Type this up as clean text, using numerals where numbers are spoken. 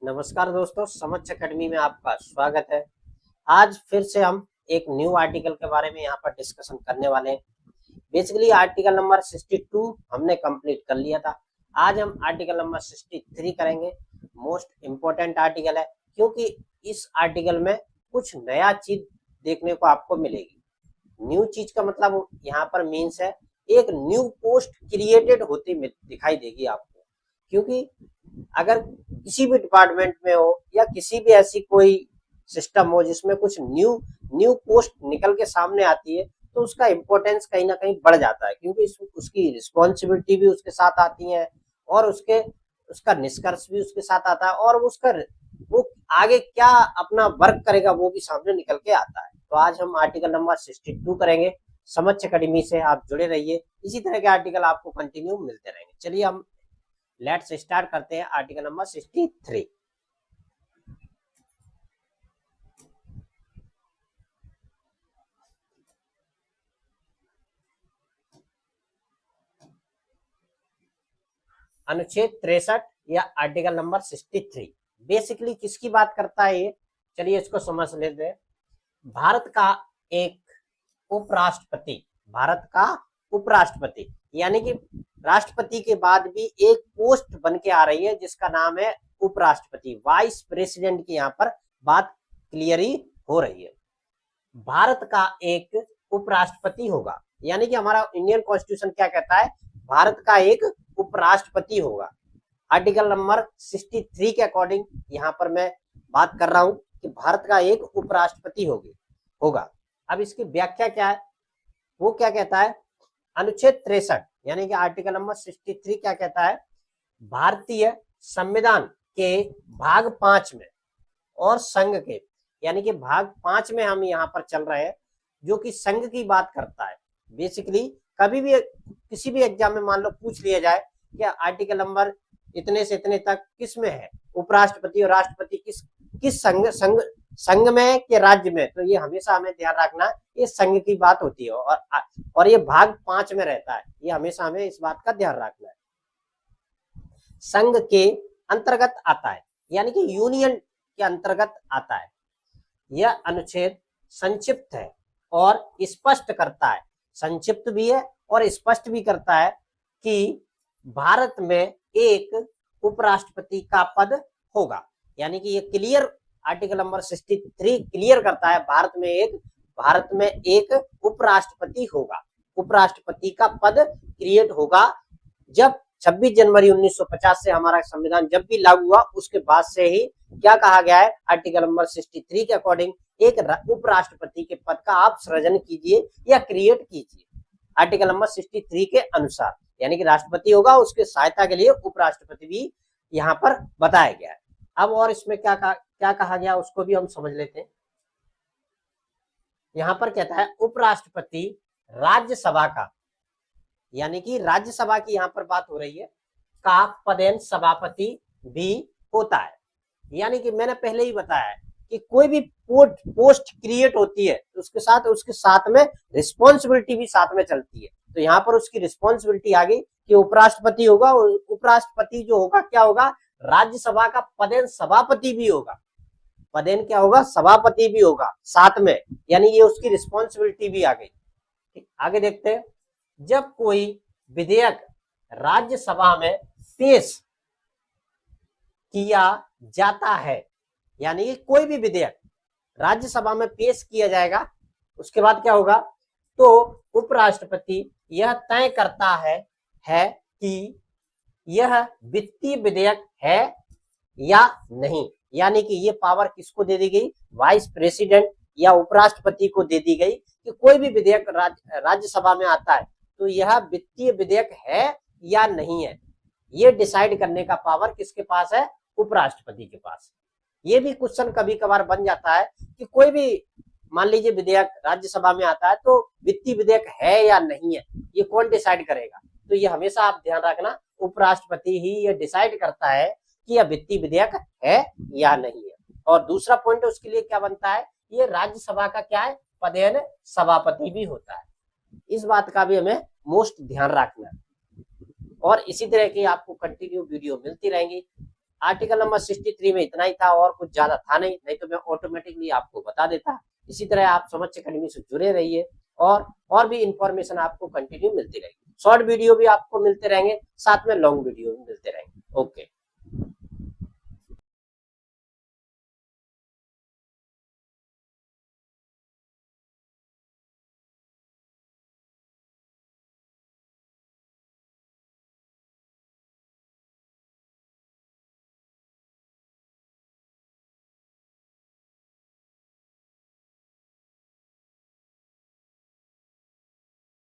नमस्कार दोस्तों, समक्ष एकेडमी में आपका स्वागत है। आज फिर से हम एक न्यू आर्टिकल के बारे में यहाँ पर डिस्कशन करने वाले हैं। बेसिकली आर्टिकल नंबर 62 हमने कंप्लीट कर लिया था। आज हम आर्टिकल नंबर 63 करेंगे। मोस्ट इम्पोर्टेंट आर्टिकल है क्योंकि इस आर्टिकल में कुछ नया चीज देखने को आपको मिलेगी। न्यू चीज का मतलब यहाँ पर मीन्स है एक न्यू पोस्ट क्रिएटेड होती दिखाई देगी आपको, क्योंकि अगर किसी भी डिपार्टमेंट में हो या किसी भी ऐसी कोई सिस्टम हो जिसमें कुछ न्यू न्यू पोस्ट निकल के सामने आती है तो उसका इम्पोर्टेंस कहीं ना कहीं बढ़ जाता है, क्योंकि उसकी रिस्पॉन्सिबिलिटी भी उसके साथ आती है और उसका निष्कर्ष भी उसके साथ आता है और वो आगे क्या अपना वर्क करेगा वो भी सामने निकल के आता है। तो आज हम आर्टिकल नंबर 62 करेंगे। समक्ष एकेडमी से आप जुड़े रहिए, इसी तरह के आर्टिकल आपको कंटिन्यू मिलते रहेंगे। चलिए हम लेट्स स्टार्ट करते हैं आर्टिकल नंबर 63। अनुच्छेद 63 या आर्टिकल नंबर 63 बेसिकली किसकी बात करता है ये, चलिए इसको समझ लेते हैं। भारत का एक उपराष्ट्रपति, भारत का उपराष्ट्रपति यानी कि राष्ट्रपति के बाद भी एक पोस्ट बन के आ रही है जिसका नाम है उपराष्ट्रपति, वाइस प्रेसिडेंट की यहाँ पर बात क्लियरी हो रही है। भारत का एक उपराष्ट्रपति होगा, यानी कि हमारा इंडियन कॉन्स्टिट्यूशन क्या कहता है, भारत का एक उपराष्ट्रपति होगा। आर्टिकल नंबर 63 के अकॉर्डिंग यहाँ पर मैं बात कर रहा हूं कि भारत का एक उपराष्ट्रपति होगा। अब इसकी व्याख्या क्या है, वो क्या कहता है, अनुच्छेद 63 यानी कि आर्टिकल नंबर 63 क्या कहता है, भारतीय संविधान के भाग 5 में और संघ के, यानी कि भाग 5 में हम यहाँ पर चल रहे हैं जो कि संघ की बात करता है। बेसिकली कभी भी किसी भी एग्जाम में मान लो पूछ लिया जाए कि आर्टिकल नंबर इतने से इतने तक किस में है, उपराष्ट्रपति और राष्ट्रपति किस संघ में कि राज्य में, तो ये हमेशा हमें ध्यान रखना ये संघ की बात होती है और ये भाग 5 में रहता है, ये हमेशा हमें इस बात का ध्यान रखना है। संघ के अंतर्गत आता है, यानी कि यूनियन के अंतर्गत आता है। यह अनुच्छेद संक्षिप्त है और स्पष्ट करता है, संक्षिप्त भी है और स्पष्ट भी करता है कि भारत में एक उपराष्ट्रपति का पद होगा, यानी कि ये क्लियर आर्टिकल नंबर 63 क्लियर करता है भारत में एक उपराष्ट्रपति होगा, उपराष्ट्रपति का पद क्रिएट होगा। जब 26 जनवरी 1950 से हमारा संविधान जब भी लागू हुआ उसके बाद से ही क्या कहा गया है, आर्टिकल नंबर 63 के अकॉर्डिंग एक उपराष्ट्रपति के पद का आप सृजन कीजिए या क्रिएट कीजिए आर्टिकल नंबर 63 के अनुसार, यानी कि राष्ट्रपति होगा, उसके सहायता के लिए उपराष्ट्रपति भी यहाँ पर बताया गया है। अब और इसमें क्या कहा गया उसको भी हम समझ लेते हैं। यहाँ पर कहता है उपराष्ट्रपति राज्यसभा का, यानी कि राज्यसभा की यहाँ पर बात हो रही है, का पदेन सभापति भी होता है। यानी कि मैंने पहले ही बताया है कि कोई भी पोस्ट क्रिएट होती है तो उसके साथ में रिस्पॉन्सिबिलिटी भी साथ में चलती है। तो यहाँ पर उसकी रिस्पॉन्सिबिलिटी आ गई कि उपराष्ट्रपति होगा, उपराष्ट्रपति जो होगा क्या होगा, राज्यसभा का पदेन सभापति भी होगा, पदेन क्या होगा, सभापति भी होगा साथ में, यानी ये उसकी रिस्पॉन्सिबिलिटी भी आ गई। आगे देखते हैं, जब कोई विधेयक राज्यसभा में पेश किया जाता है, यानी कि कोई भी विधेयक राज्यसभा में पेश किया जाएगा, उसके बाद क्या होगा, तो उपराष्ट्रपति यह तय करता है कि यह वित्तीय विधेयक है या नहीं, यानी कि ये पावर किसको दे दी गई, वाइस प्रेसिडेंट या उपराष्ट्रपति को दे दी गई कि कोई भी विधेयक राज्यसभा में आता है तो यह वित्तीय विधेयक है या नहीं है, ये डिसाइड करने का पावर किसके पास है, उपराष्ट्रपति के पास। ये भी क्वेश्चन कभी कभार बन जाता है कि कोई भी मान लीजिए विधेयक राज्यसभा में आता है तो वित्तीय विधेयक है या नहीं है, ये कौन डिसाइड करेगा, तो ये हमेशा आप ध्यान रखना, उपराष्ट्रपति ही ये डिसाइड करता है कि यह वित्तीय विधेयक है या नहीं है। और दूसरा पॉइंट उसके लिए क्या बनता है, ये राज्यसभा का क्या है, पदेन सभापति भी होता है। इस बात का भी हमें मोस्ट ध्यान रखना है और इसी तरह की आपको कंटिन्यू वीडियो मिलती रहेंगी। आर्टिकल नंबर 63 में इतना ही था और कुछ ज्यादा था नहीं तो मैं ऑटोमेटिकली आपको बता देता। इसी तरह आप समझ अकेडमी से जुड़े रहिए और भी इंफॉर्मेशन आपको कंटिन्यू मिलती रहेगी। शॉर्ट वीडियो भी आपको मिलते रहेंगे, साथ में लॉन्ग वीडियो भी मिलते रहेंगे। ओके।